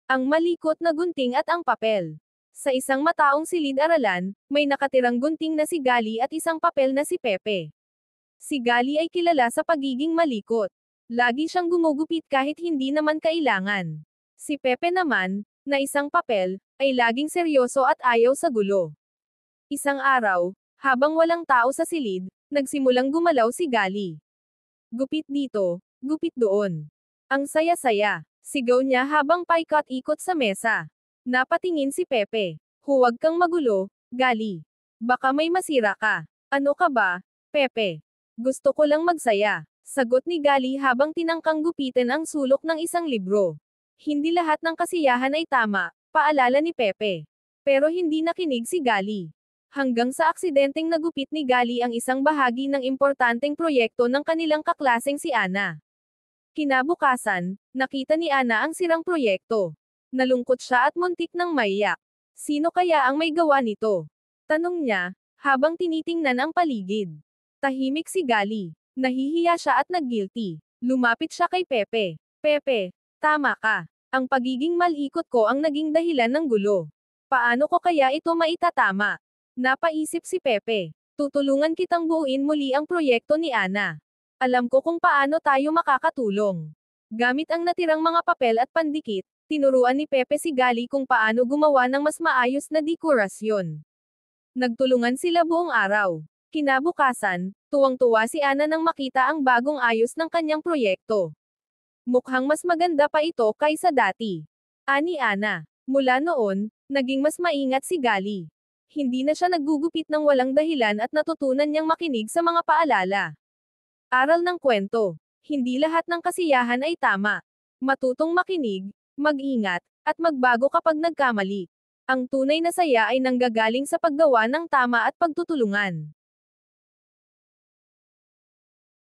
Ang malikot na gunting at ang papel. Sa isang mataong silid-aralan, may nakatirang gunting na si Gali at isang papel na si Pepe. Si Gali ay kilala sa pagiging malikot. Lagi siyang gumugupit kahit hindi naman kailangan. Si Pepe naman, na isang papel, ay laging seryoso at ayaw sa gulo. Isang araw, habang walang tao sa silid, nagsimulang gumalaw si Gali. Gupit dito, gupit doon. Ang saya-saya. Sigaw niya habang paikot-ikot sa mesa. Napatingin si Pepe. Huwag kang magulo, Gali. Baka may masira ka. Ano ka ba, Pepe? Gusto ko lang magsaya. Sagot ni Gali habang tinangkang gupitin ang sulok ng isang libro. Hindi lahat ng kasiyahan ay tama, paalala ni Pepe. Pero hindi nakinig si Gali. Hanggang sa aksidenteng nagupit ni Gali ang isang bahagi ng importanteng proyekto ng kanilang kaklaseng si Ana. Kinabukasan, nakita ni Ana ang sirang proyekto. Nalungkot siya at muntik nang maiyak. Sino kaya ang may gawa nito? Tanong niya, habang tinitingnan ang paligid. Tahimik si Gali. Nahihiya siya at nag-guilty. Lumapit siya kay Pepe. Pepe, tama ka. Ang pagiging malikot ko ang naging dahilan ng gulo. Paano ko kaya ito maitatama? Napaisip si Pepe. Tutulungan kitang buuin muli ang proyekto ni Ana. Alam ko kung paano tayo makakatulong. Gamit ang natirang mga papel at pandikit, tinuruan ni Pepe si Gali kung paano gumawa ng mas maayos na dekorasyon. Nagtulungan sila buong araw. Kinabukasan, tuwang-tuwa si Ana nang makita ang bagong ayos ng kanyang proyekto. Mukhang mas maganda pa ito kaysa dati. Ani Ana. Mula noon, naging mas maingat si Gali. Hindi na siya naggugupit ng walang dahilan at natutunan niyang makinig sa mga paalala. Aral ng kwento. Hindi lahat ng kasiyahan ay tama. Matutong makinig, mag-ingat, at magbago kapag nagkamali. Ang tunay na saya ay nanggagaling sa paggawa ng tama at pagtutulungan.